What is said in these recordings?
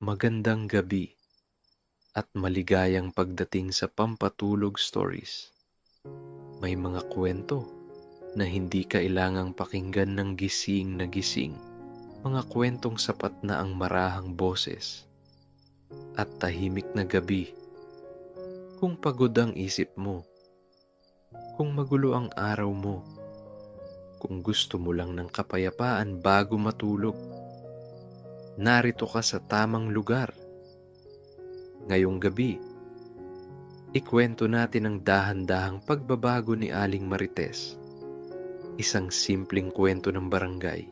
Magandang gabi at maligayang pagdating sa Pampatulog Stories. May mga kwento na hindi kailangang pakinggan ng gising na gising. Mga kwentong sapat na ang marahang boses at tahimik na gabi. Kung pagod ang isip mo, kung magulo ang araw mo, kung gusto mo lang ng kapayapaan bago matulog, narito ka sa tamang lugar. Ngayong gabi, ikwento natin ang dahan-dahang pagbabago ni Aling Marites. Isang simpleng kwento ng barangay,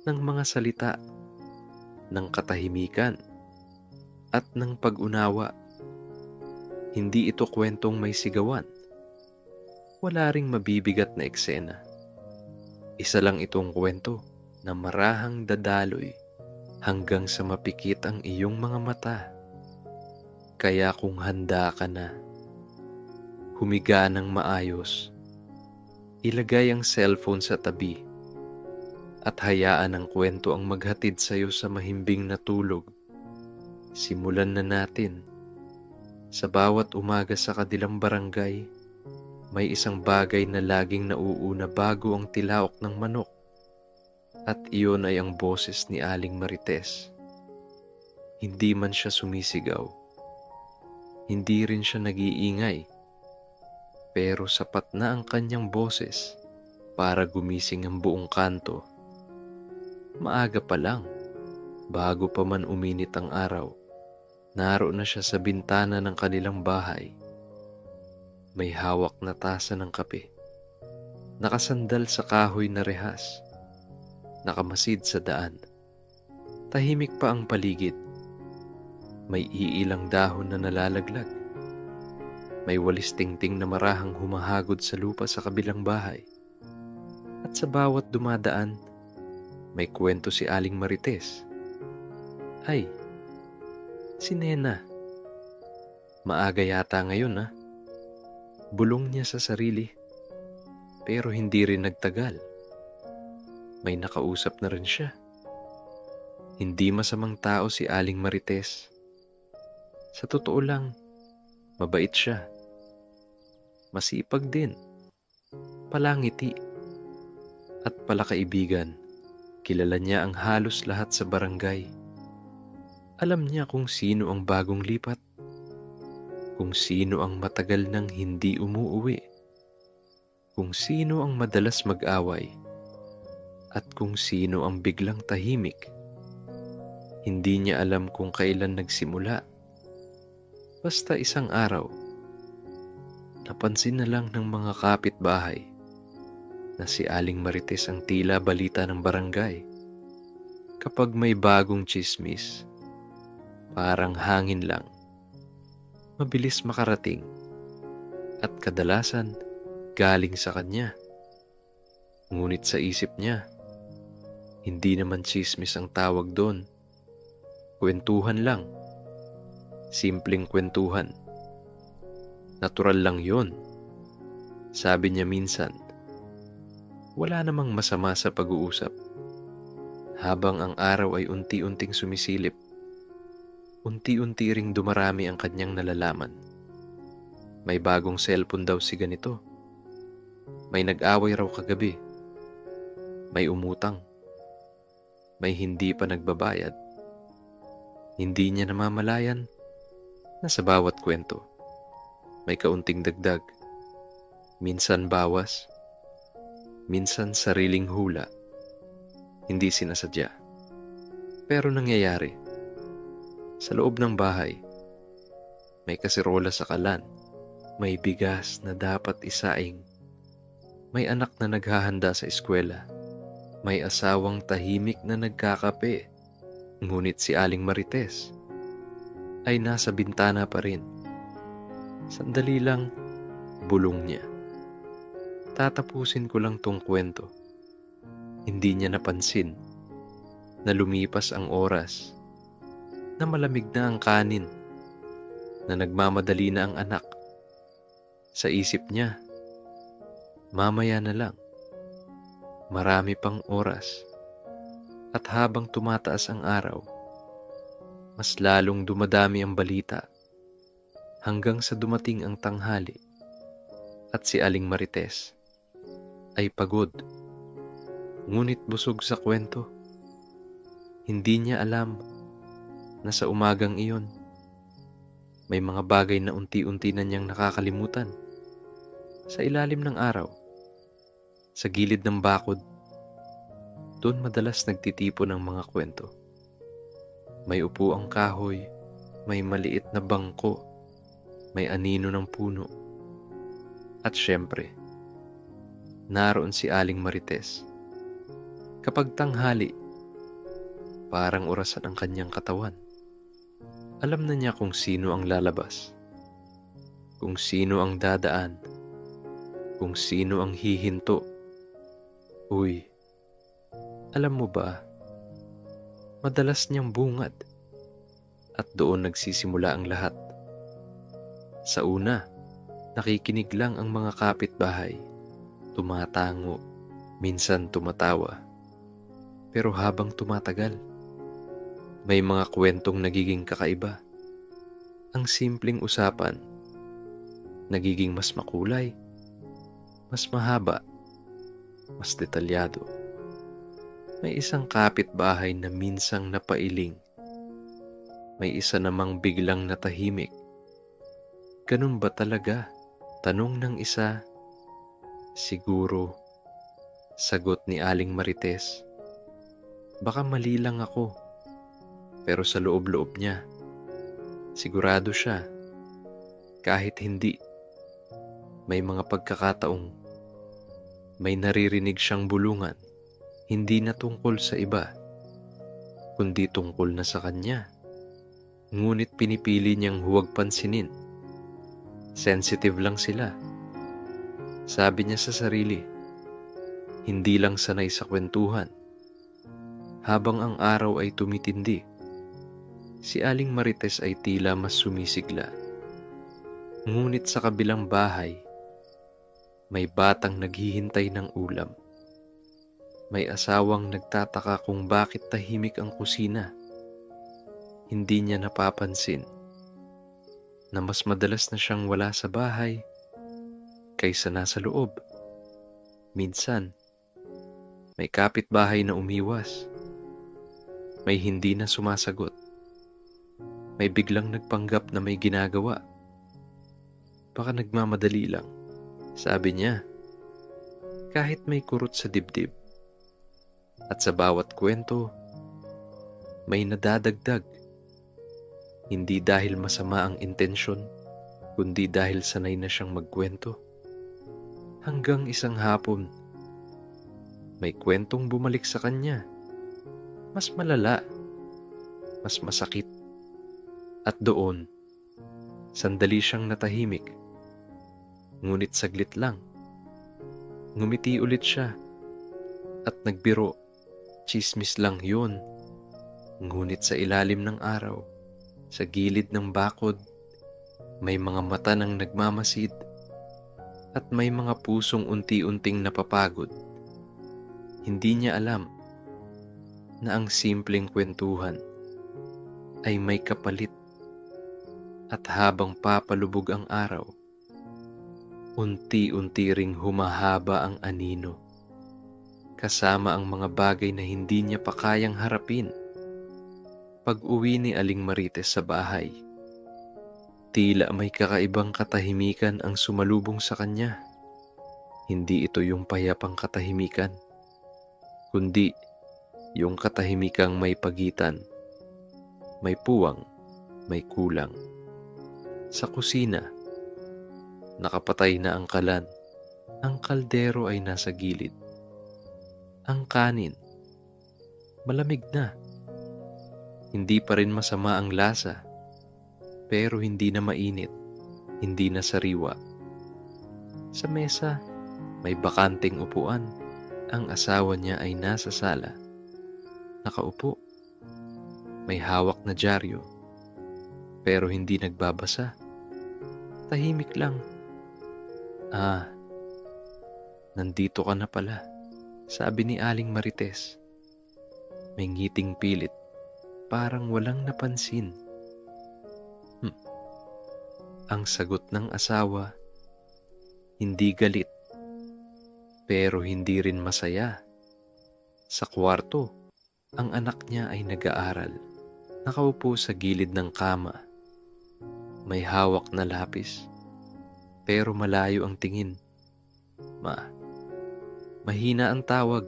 ng mga salita, ng katahimikan, at ng pag-unawa. Hindi ito kwentong may sigawan. Wala ring mabibigat na eksena. Isa lang itong kwento na marahang dadaloy hanggang sa mapikit ang iyong mga mata. Kaya kung handa ka na, humiga ng maayos, ilagay ang cellphone sa tabi, at hayaan ang kwento ang maghatid sa iyo sa mahimbing na tulog. Simulan na natin. Sa bawat umaga sa kadilang barangay, may isang bagay na laging nauuna bago ang tilaok ng manok, at iyon ay ang boses ni Aling Marites. Hindi man siya sumisigaw, hindi rin siya nag-iingay, pero sapat na ang kanyang boses para gumising ang buong kanto. Maaga pa lang, bago pa man uminit ang araw, naroon na siya sa bintana ng kanilang bahay. May hawak na tasa ng kape, nakasandal sa kahoy na rehas, nakamasid sa daan. Tahimik pa ang paligid. May iilang dahon na nalalaglag. May walis tingting na marahang humahagod sa lupa sa kabilang bahay. At sa bawat dumadaan, may kwento si Aling Marites. Ay, si Nena. Maaga yata ngayon ha. Bulong niya sa sarili, pero hindi rin nagtagal. May nakausap na rin siya. Hindi masamang tao si Aling Marites. Sa totoo lang, mabait siya. Masipag din, palangiti, at palakaibigan. Kilala niya ang halos lahat sa barangay. Alam niya kung sino ang bagong lipat, kung sino ang matagal nang hindi umuuwi, kung sino ang madalas mag-away, at kung sino ang biglang tahimik. Hindi niya alam kung kailan nagsimula. Basta isang araw, napansin na lang ng mga kapitbahay na si Aling Marites ang tila balita ng barangay. Kapag may bagong tsismis, parang hangin lang, mabilis makarating, at kadalasan galing sa kanya. Ngunit sa isip niya, hindi naman tsismis ang tawag doon. Kwentuhan lang. Simpleng kwentuhan. Natural lang yon, sabi niya minsan. Wala namang masama sa pag-uusap. Habang ang araw ay unti-unting sumisilip, unti-unti ring dumarami ang kanyang nalalaman. May bagong cellphone daw si ganito. May nag-away raw kagabi. May umutang. May hindi pa nagbabayad. Hindi niya namamalayan na sa bawat kwento, may kaunting dagdag. Minsan bawas, minsan sariling hula. Hindi sinasadya, pero nangyayari. Sa loob ng bahay, may kasirola sa kalan, may bigas na dapat isaing, may anak na naghahanda sa eskwela, may asawang tahimik na nagkakape. Ngunit si Aling Marites ay nasa bintana pa rin. Sandali lang, bulong niya. Tatapusin ko lang tong kwento. Hindi niya napansin na lumipas ang oras, na malamig na ang kanin, na nagmamadali na ang anak. Sa isip niya, mamaya na lang. Marami pang oras. At habang tumataas ang araw, Mas lalong dumadami ang balita hanggang sa dumating ang tanghali at si Aling Marites ay pagod, ngunit busog sa kwento. Hindi niya alam na sa umagang iyon, may mga bagay na unti-unti na niyang nakakalimutan. Sa ilalim ng araw, sa gilid ng bakod, doon madalas nagtitipon ang mga kwento. May upo ang kahoy, may maliit na bangko, may anino ng puno. At syempre, naroon si Aling Marites. Kapag tanghali, parang orasan ang kanyang katawan. Alam na niya kung sino ang lalabas, kung sino ang dadaan, kung sino ang hihinto. Uy, alam mo ba, madalas niyang bungad at doon nagsisimula ang lahat. Sa una, nakikinig lang ang mga kapitbahay, tumatango, minsan tumatawa. Pero habang tumatagal, may mga kwentong nagiging kakaiba. Ang simpleng usapan, nagiging mas makulay, mas mahaba, mas detalyado. May isang kapitbahay na minsang napailing. May isa namang biglang natahimik. Ganun ba talaga? Tanong ng isa. Siguro, sagot ni Aling Marites. Baka mali lang ako. Pero sa loob-loob niya, sigurado siya. Kahit hindi, may mga pagkakataong may naririnig siyang bulungan. Hindi na tungkol sa iba, kundi tungkol na sa kanya. Ngunit pinipili niyang huwag pansinin. Sensitive lang sila. Sabi niya sa sarili, hindi lang sanay sa kwentuhan. Habang ang araw ay tumitindi, si Aling Marites ay tila mas sumisigla. Ngunit sa kabilang bahay, may batang naghihintay ng ulam. May asawang nagtataka kung bakit tahimik ang kusina. Hindi niya napapansin na mas madalas na siyang wala sa bahay kaysa nasa loob. Minsan, may kapitbahay na umiwas. May hindi na sumasagot. May biglang nagpanggap na may ginagawa. Baka nagmamadali lang, sabi niya. Kahit may kurot sa dibdib. At sa bawat kwento, may nadadagdag. Hindi dahil masama ang intensyon, kundi dahil sanay na siyang magkwento. Hanggang isang hapon, may kwentong bumalik sa kanya. Mas malala, mas masakit. At doon, sandali siyang natahimik. Ngunit saglit lang. Ngumiti ulit siya at nagbiro. Tsismis lang yun. Ngunit sa ilalim ng araw, sa gilid ng bakod, may mga mata nang nagmamasid at may mga pusong unti-unting napapagod. Hindi niya alam na ang simpleng kwentuhan ay may kapalit. At habang papalubog ang araw, unti-unti ring humahaba ang anino. Kasama ang mga bagay na hindi niya pa kayang harapin. Pag-uwi ni Aling Marites sa bahay, tila may kakaibang katahimikan ang sumalubong sa kanya. Hindi ito yung payapang katahimikan, kundi yung katahimikang may pagitan, may puwang, may kulang. Sa kusina, nakapatay na ang kalan. Ang kaldero ay nasa gilid. Ang kanin, malamig na. Hindi pa rin masama ang lasa, pero hindi na mainit, hindi na sariwa. Sa mesa, may bakanting upuan. Ang asawa niya ay nasa sala. Nakaupo. May hawak na dyaryo, pero hindi nagbabasa. Tahimik lang. Nandito ka na pala, sabi ni Aling Marites. May ngiting pilit. parang walang napansin. Hmm. Ang sagot ng asawa, hindi galit, pero hindi rin masaya. Sa kwarto, ang anak niya ay nag-aaral. Nakaupo sa gilid ng kama. May hawak na lapis, pero malayo ang tingin. Mahina ang tawag.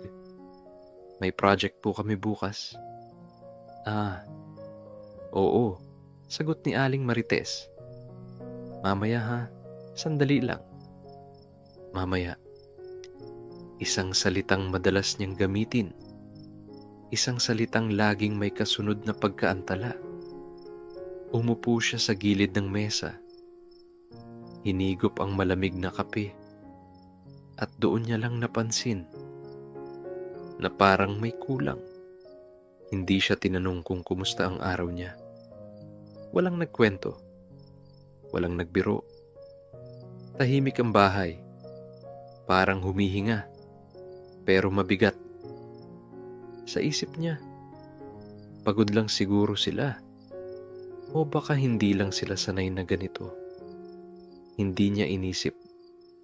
May project po kami bukas. Oo, sagot ni Aling Marites. Mamaya ha, sandali lang. Mamaya. Isang salitang madalas niyang gamitin. Isang salitang laging may kasunod na pagkaantala. Umupo siya sa gilid ng mesa. Hinigop ang malamig na kape. At doon niya lang napansin na parang may kulang. Hindi siya tinanong kung kumusta ang araw niya. Walang nagkwento. Walang nagbiro. Tahimik ang bahay. Parang humihinga. Pero mabigat. Sa isip niya, pagod lang siguro sila. O baka hindi lang sila sanay na ganito. Hindi niya inisip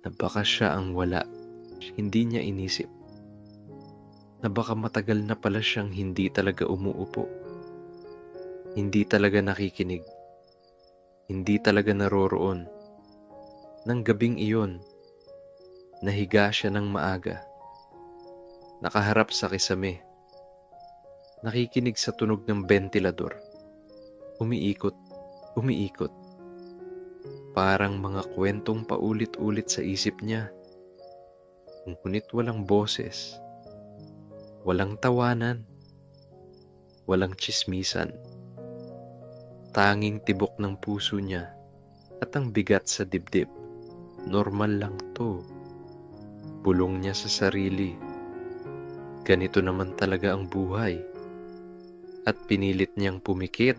na baka siya ang wala. Hindi niya inisip na baka matagal na pala siyang hindi talaga umuupo. Hindi talaga nakikinig. Hindi talaga naroroon. Nang gabing iyon, nahiga siya ng maaga. Nakaharap sa kisame. Nakikinig sa tunog ng bentilador. Umiikot, umiikot. Parang mga kwentong paulit-ulit sa isip niya. Ngunit walang boses. Walang tawanan. Walang tsismisan. Tanging tibok ng puso niya at ang bigat sa dibdib. Normal lang to. Bulong niya sa sarili. Ganito naman talaga ang buhay. At pinilit niyang pumikit.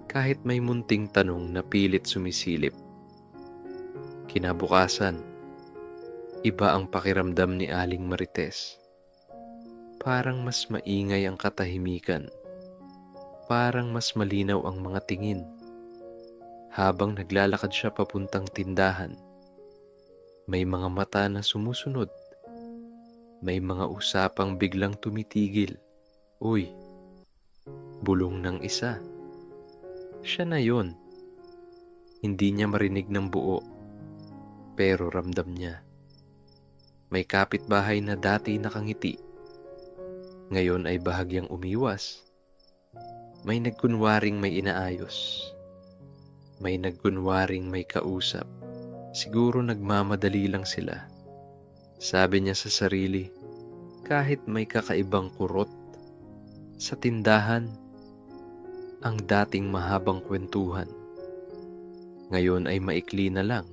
Kahit may munting tanong na pilit sumisilip. Kinabukasan, iba ang pakiramdam ni Aling Marites. Parang mas maingay ang katahimikan. Parang mas malinaw ang mga tingin. Habang naglalakad siya papuntang tindahan, may mga mata na sumusunod. May mga usapang biglang tumitigil. Uy, bulong ng isa. Siya na yon. Hindi niya marinig ng buo, pero ramdam niya. May kapitbahay na dati nakangiti. Ngayon ay bahagyang umiwas. May nagkunwaring may inaayos. May nagkunwaring may kausap. Siguro nagmamadali lang sila. Sabi niya sa sarili, kahit may kakaibang kurot. Sa tindahan, ang dating mahabang kwentuhan, ngayon ay maikli na lang.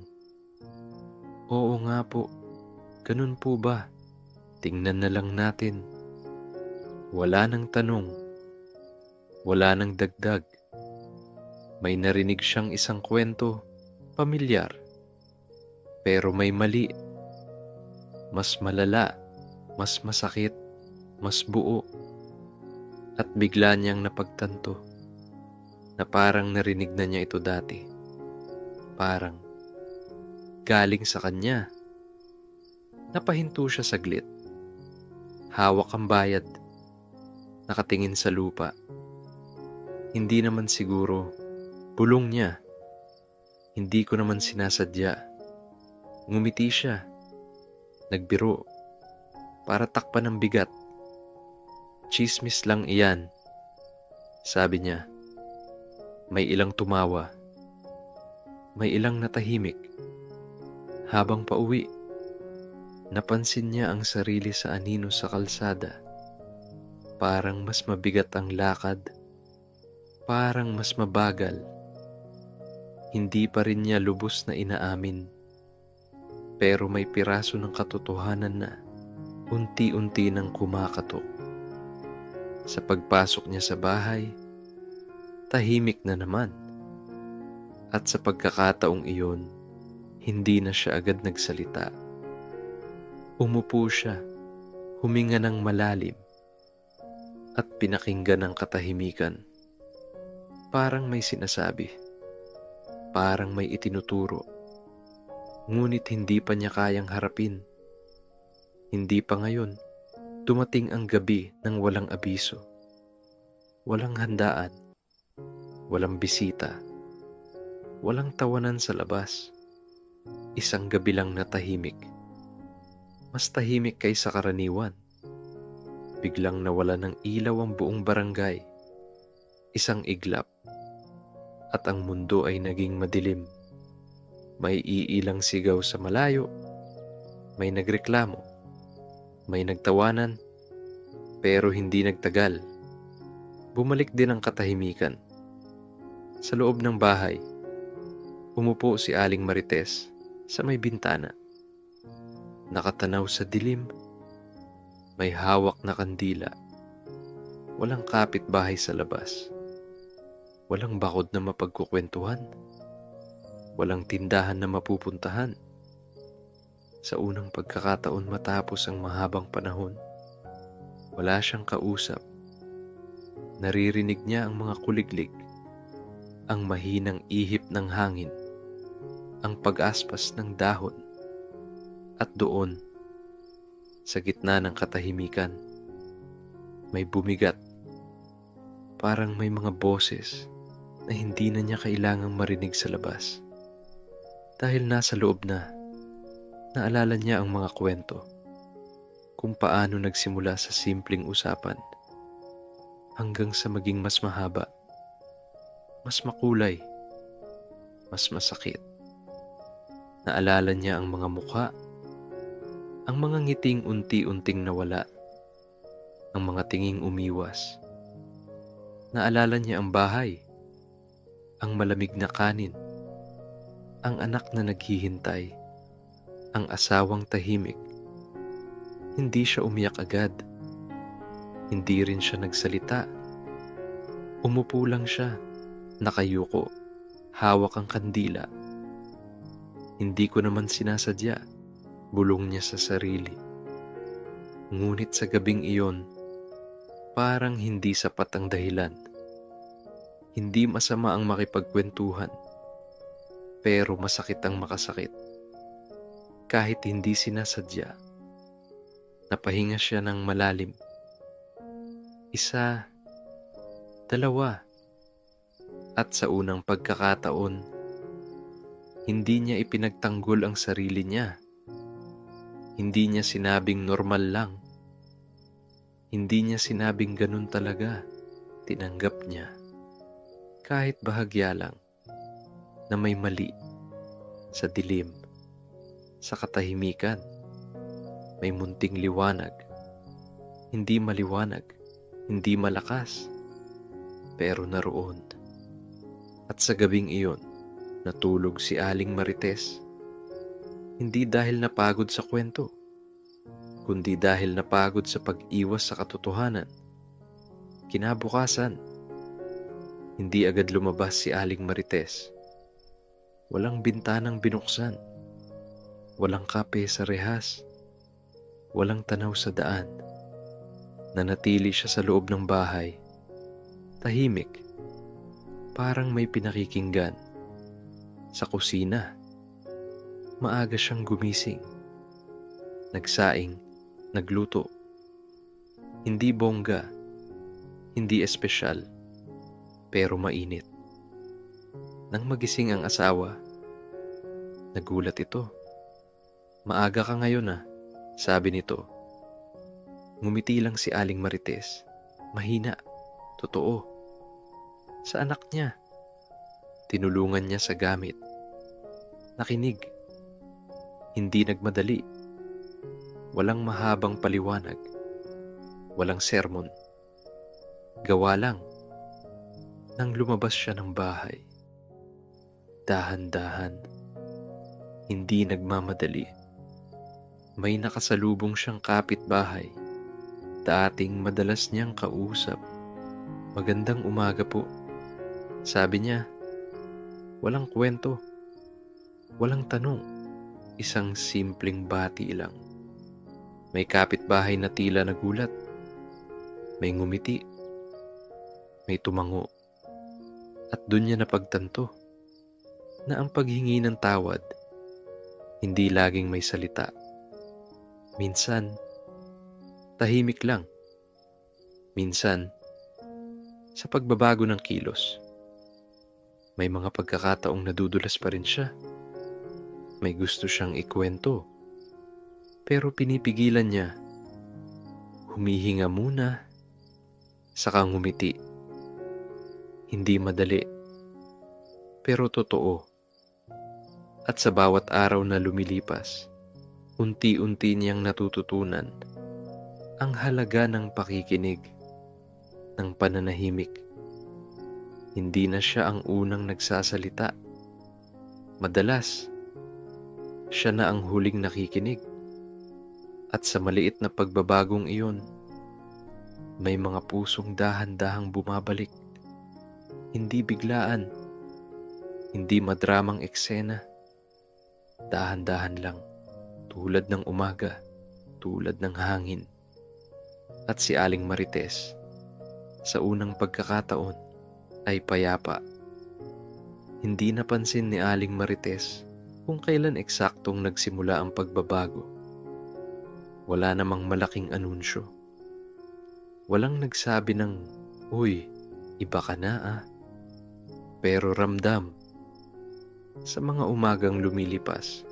Oo nga po, ganun po ba? Tingnan na lang natin. Wala nang tanong. Wala nang dagdag. May narinig siyang isang kwento, pamilyar. Pero may mali. Mas malala, mas masakit, mas buo. At bigla niyang napagtanto na parang narinig na niya ito dati. Parang galing sa kanya. Napahinto siya saglit. Hawak ang bayad. Nakatingin sa lupa. Hindi naman siguro. Bulong niya. Hindi ko naman sinasadya. Ngumiti siya. Nagbiro. Para takpan ng bigat. Chismis lang iyan. Sabi niya. May ilang tumawa. May ilang natahimik. Habang pauwi, napansin niya ang sarili sa anino sa kalsada. Parang mas mabigat ang lakad. Parang mas mabagal. Hindi pa rin niya lubos na inaamin. Pero may piraso ng katotohanan na unti-unti nang kumakatok. Sa pagpasok niya sa bahay, tahimik na naman. At sa pagkakataong iyon, hindi na siya agad nagsalita. Umupo siya, huminga ng malalim. at pinakinggan ang katahimikan. Parang may sinasabi, parang may itinuturo, ngunit hindi pa niya kayang harapin. Hindi pa ngayon, dumating ang gabi ng walang abiso. Walang handaan, walang bisita, walang tawanan sa labas. Isang gabi lang na tahimik. Mas tahimik kaysa karaniwan. Biglang nawala ng ilaw ang buong barangay. Isang iglap. At ang mundo ay naging madilim. May iilang sigaw sa malayo. May nagreklamo. May nagtawanan. Pero hindi nagtagal. Bumalik din ang katahimikan. Sa loob ng bahay, umupo si Aling Marites sa may bintana. Nakatanaw sa dilim, may hawak na kandila. Walang kapitbahay sa labas. Walang bakod na mapagkukwentuhan. Walang tindahan na mapupuntahan. Sa unang pagkakataon matapos ang mahabang panahon, wala siyang kausap. Naririnig niya ang mga kuliglig, ang mahinang ihip ng hangin, ang pag-aspas ng dahon. At doon, sa gitna ng katahimikan, may bumigat. Parang may mga boses na hindi na niya kailangang marinig sa labas. Dahil nasa loob na, naalala niya ang mga kwento. Kung paano nagsimula sa simpleng usapan, hanggang sa maging mas mahaba, mas makulay, mas masakit. Naalala niya ang mga mukha, ang mga ngiting unti-unting nawala, ang mga tinging umiwas. Naalala niya ang bahay, ang malamig na kanin, ang anak na naghihintay, ang asawang tahimik. Hindi siya umiyak agad. Hindi rin siya nagsalita. Umupo lang siya, nakayuko, hawak ang kandila. Hindi ko naman sinasadya. Bulong niya sa sarili. Ngunit sa gabing iyon, parang hindi sapat ang dahilan. Hindi masama ang makipagkwentuhan, pero masakit ang makasakit. Kahit hindi sinasadya, napahinga siya ng malalim. Isa, dalawa, at sa unang pagkakataon, hindi niya ipinagtanggol ang sarili niya. Hindi niya sinabing normal lang. Hindi niya sinabing ganun talaga. Tinanggap niya, kahit bahagya lang, na may mali sa dilim, sa katahimikan. May munting liwanag. Hindi maliwanag, hindi malakas, pero naroon. At sa gabing iyon, natulog si Aling Marites. Hindi dahil napagod sa kwento, kundi dahil napagod sa pag-iwas sa katotohanan. Kinabukasan, hindi agad lumabas si Aling Marites. Walang bintanang binuksan, walang kape sa rehas, walang tanaw sa daan. Nanatili siya sa loob ng bahay, tahimik, parang may pinakikinggan. Sa kusina, maaga siyang gumising. Nagsaing, nagluto. Hindi bongga, hindi espesyal, pero mainit. Nang magising ang asawa, nagulat ito. Maaga ka ngayon ah, sabi nito. Ngumiti lang si Aling Marites. Mahina, totoo. Sa anak niya. Tinulungan niya sa gamit. Nakinig. Hindi nagmadali. Walang mahabang paliwanag. Walang sermon. Gawa lang. Nang lumabas siya ng bahay, dahan-dahan, hindi nagmamadali. May nakasalubong siyang kapitbahay. Dating madalas niyang kausap. Magandang umaga po. Sabi niya, walang kwento, walang tanong, isang simpleng bati lang. May kapitbahay na tila nagulat. May ngumiti, may tumango, at dun niya napagtanto na ang paghingi ng tawad hindi laging may salita. Minsan, tahimik lang. Minsan, sa pagbabago ng kilos. May mga pagkakataong nadudulas pa rin siya. May gusto siyang ikwento. Pero pinipigilan niya. Humihinga muna, saka ngumiti. Hindi madali, pero totoo. At sa bawat araw na lumilipas, unti-unti niyang natututunan ang halaga ng pakikinig, ng pananahimik. Hindi na siya ang unang nagsasalita. Madalas, siya na ang huling nakikinig. At sa maliit na pagbabagong iyon, may mga pusong dahan-dahang bumabalik. Hindi biglaan, hindi madramang eksena. Dahan-dahan lang, tulad ng umaga, tulad ng hangin. At si Aling Marites, sa unang pagkakataon, ay payapa. Hindi napansin ni Aling Marites kung kailan eksaktong nagsimula ang pagbabago. Wala namang malaking anunsyo. Walang nagsabi ng, "Uy, iba ka na ah." Pero ramdam, sa mga umagang lumilipas,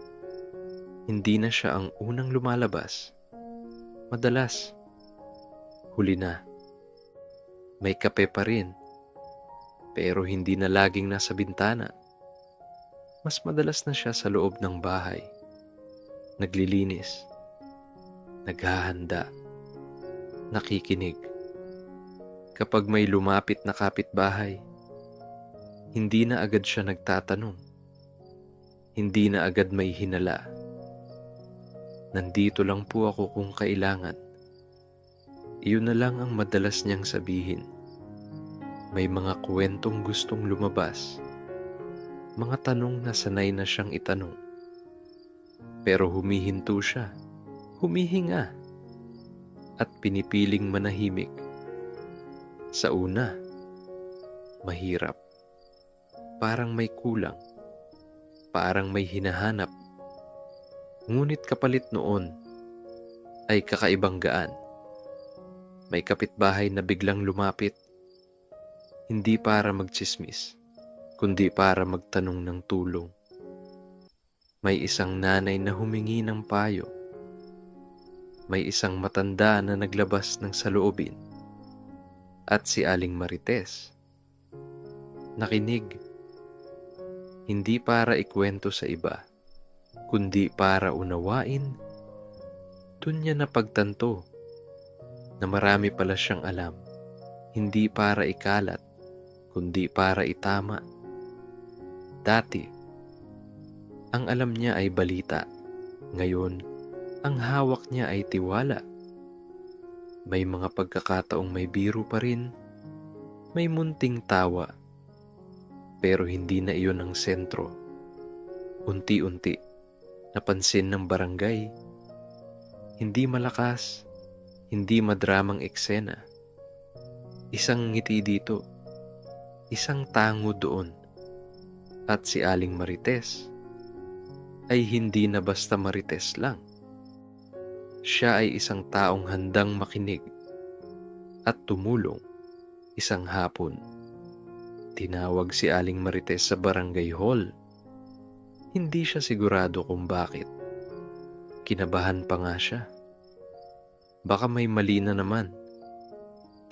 hindi na siya ang unang lumalabas. Madalas, huli na. May kape pa rin, pero hindi na laging nasa bintana. Mas madalas na siya sa loob ng bahay. Naglilinis, naghahanda, nakikinig. Kapag may lumapit na kapitbahay, hindi na agad siya nagtatanong. Hindi na agad may hinala. "Nandito lang po ako kung kailangan." Iyon na lang ang madalas niyang sabihin. May mga kwentong gustong lumabas, mga tanong na sanay na siyang itanong. Pero humihinto siya, humihinga, at pinipiling manahimik. Sa una, mahirap. Parang may kulang. Parang may hinahanap. Ngunit kapalit noon ay kakaibang gaan. May kapitbahay na biglang lumapit. Hindi para magtsismis, kundi para magtanong ng tulong. May isang nanay na humingi ng payo. May isang matanda na naglabas ng saloobin. At si Aling Marites, nakinig. Hindi para ikwento sa iba, kundi para unawain. Dun niya napagtanto na marami pala siyang alam. Hindi para ikalat, kundi para itama. Dati, ang alam niya ay balita. Ngayon, ang hawak niya ay tiwala. May mga pagkakataong may biro pa rin, may munting tawa. Pero hindi na iyon ang sentro. Unti-unti, napansin ng barangay. Hindi malakas, hindi madramang eksena. Isang ngiti dito, isang tango doon. At si Aling Marites ay hindi na basta Marites lang. Siya ay isang taong handang makinig at tumulong. Isang hapon, tinawag si Aling Marites sa barangay hall. Hindi siya sigurado kung bakit. Kinabahan pa nga siya. Baka may mali na naman.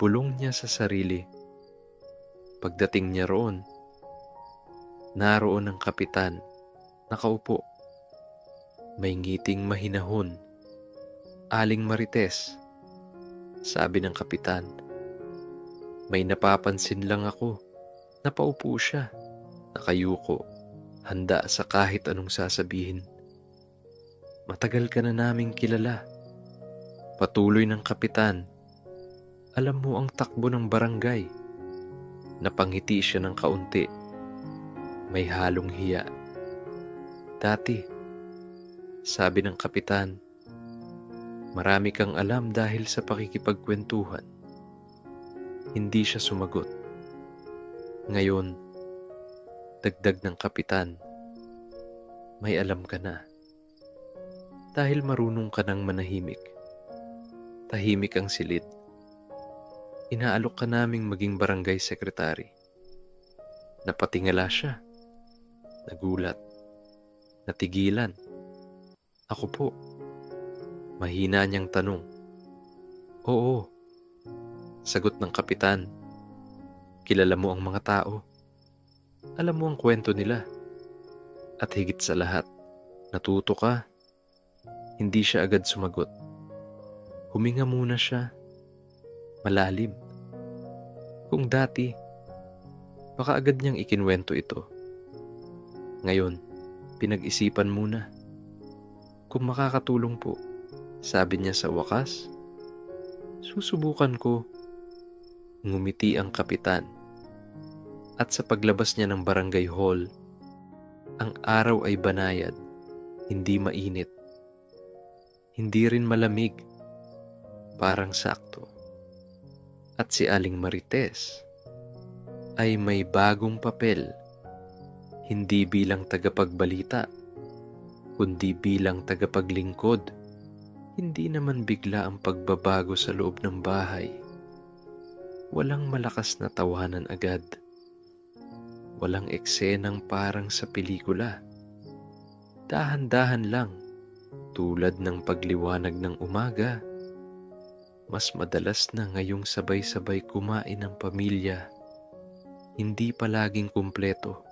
Pulong niya sa sarili. Pagdating niya roon, naroon ang kapitan, nakaupo. May ngiting mahinahon. "Aling Marites," sabi ng kapitan. "May napapansin lang ako." Napaupo siya, nakayuko, handa sa kahit anong sasabihin. "Matagal ka na naming kilala." Patuloy ng kapitan. "Alam mo ang takbo ng barangay." Napangiti siya ng kaunti. May halong hiya. "Dati," sabi ng kapitan, "marami kang alam dahil sa pakikipagkwentuhan. Hindi siya sumagot. Ngayon, dagdag ng kapitan, may alam ka na. Dahil marunong ka ng manahimik. Tahimik ang silid. Inaalok ka naming maging barangay secretary. Napatingala siya. Nagulat. Natigilan. Ako po. Mahina niyang tanong. Oo. Sagot ng kapitan. Kilala mo ang mga tao. Alam mo ang kwento nila. At higit sa lahat, natuto ka. Hindi siya agad sumagot. Huminga muna siya. Malalim. Kung dati, baka agad niyang ikinwento ito. Ngayon, pinag-isipan muna. Kung makakatulong po, sabi niya sa wakas, susubukan ko. Ngumiti ang kapitan. At sa paglabas niya ng barangay hall, ang araw ay banayad, hindi mainit. Hindi rin malamig, parang sakto. At si Aling Marites ay may bagong papel, hindi bilang tagapagbalita, kundi bilang tagapaglingkod. Hindi naman bigla ang pagbabago sa loob ng bahay. Walang malakas na tawanan agad. Walang eksenang parang sa pelikula. Dahan-dahan lang, tulad ng pagliwanag ng umaga. Mas madalas na ngayong sabay-sabay kumain ng pamilya. Hindi palaging kumpleto,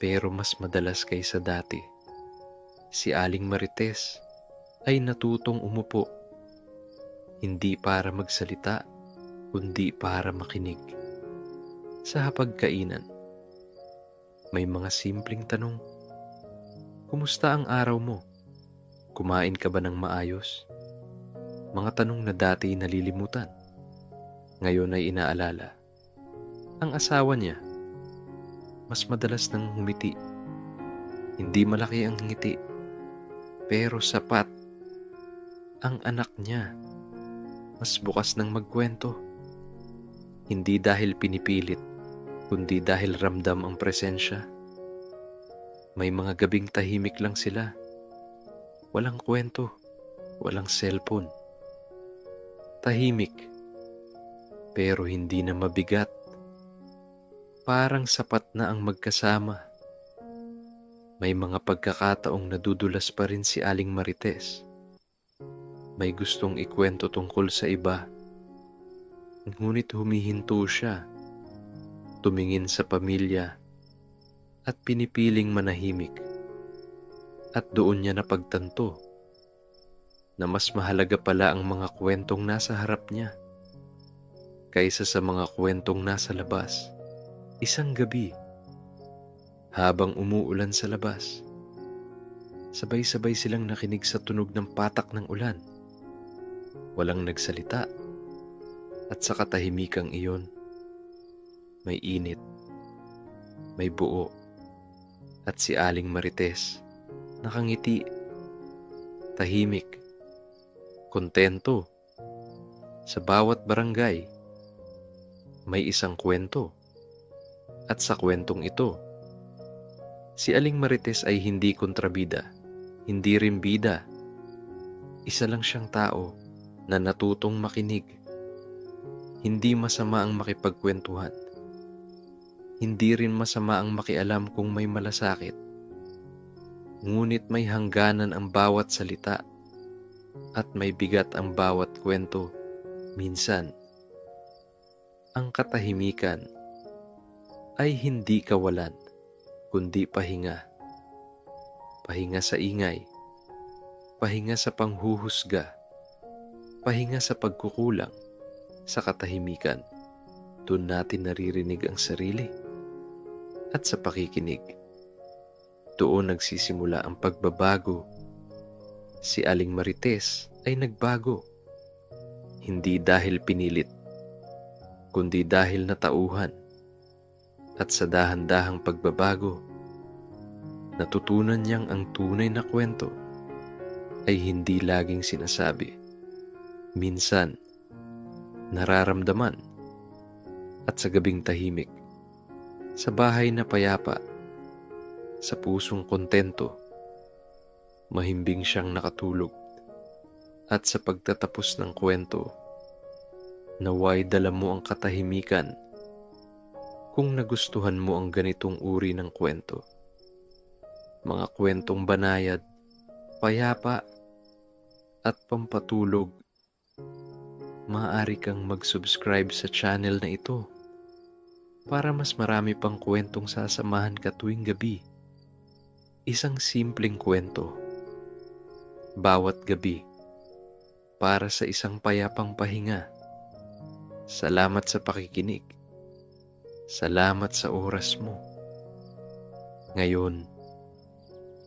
pero mas madalas kaysa dati. Si Aling Marites ay natutong umupo. Hindi para magsalita, kundi para makinig. Sa hapagkainan, may mga simpleng tanong. Kumusta ang araw mo? Kumain ka ba ng maayos? Mga tanong na dati nalilimutan, ngayon ay inaalala. Ang asawa niya, mas madalas nang humiti. Hindi malaki ang ngiti, pero sapat. Ang anak niya, mas bukas nang magkwento. Hindi dahil pinipilit, kundi dahil ramdam ang presensya. May mga gabing tahimik lang sila. Walang kwento, walang cellphone. Tahimik, pero hindi na mabigat. Parang sapat na ang magkasama. May mga pagkakataong nadudulas pa rin si Aling Marites. May gustong ikwento tungkol sa iba. Ngunit humihinto siya, tumingin sa pamilya, at pinipiling manahimik. At doon niya napagtanto na mas mahalaga pala ang mga kwentong nasa harap niya kaysa sa mga kwentong nasa labas. Isang gabi, habang umuulan sa labas, sabay-sabay silang nakinig sa tunog ng patak ng ulan. Walang nagsalita, at sa katahimikang iyon, may init, may buo, at si Aling Marites nakangiti, tahimik, kontento. Sa bawat barangay, may isang kwento. At sa kwentong ito, si Aling Marites ay hindi kontrabida, hindi rin bida. Isa lang siyang tao na natutong makinig. Hindi masama ang makipagkwentuhan. Hindi rin masama ang makialam kung may malasakit. Ngunit may hangganan ang bawat salita at may bigat ang bawat kwento. Minsan, ang katahimikan ay hindi kawalan, kundi pahinga. Pahinga sa ingay, pahinga sa panghuhusga, pahinga sa pagkukulang. Sa katahimikan, doon natin naririnig ang sarili. At sa pakikinig, doon nagsisimula ang pagbabago. Si Aling Marites ay nagbago, hindi dahil pinilit, kundi dahil natauhan. At sa dahan-dahang pagbabago, natutunan niyang ang tunay na kwento ay hindi laging sinasabi. Minsan, nararamdaman At sa gabing tahimik, sa bahay na payapa, sa pusong kontento, mahimbing siyang nakatulog. At sa pagtatapos ng kwento, naway dala mo ang katahimikan kung nagustuhan mo ang ganitong uri ng kwento. Mga kwentong banayad, payapa, at pampatulog, maaari kang mag-subscribe sa channel na ito para mas marami pang kwentong sasamahan ka tuwing gabi. Isang simpleng kwento, bawat gabi, para sa isang payapang pahinga. Salamat sa pakikinig. Salamat sa oras mo. Ngayon,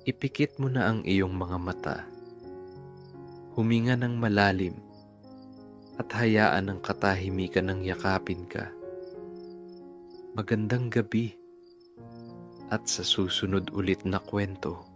ipikit mo na ang iyong mga mata. Huminga ng malalim at hayaan ang katahimikan ng yakapin ka. Magandang gabi at sa susunod ulit na kwento.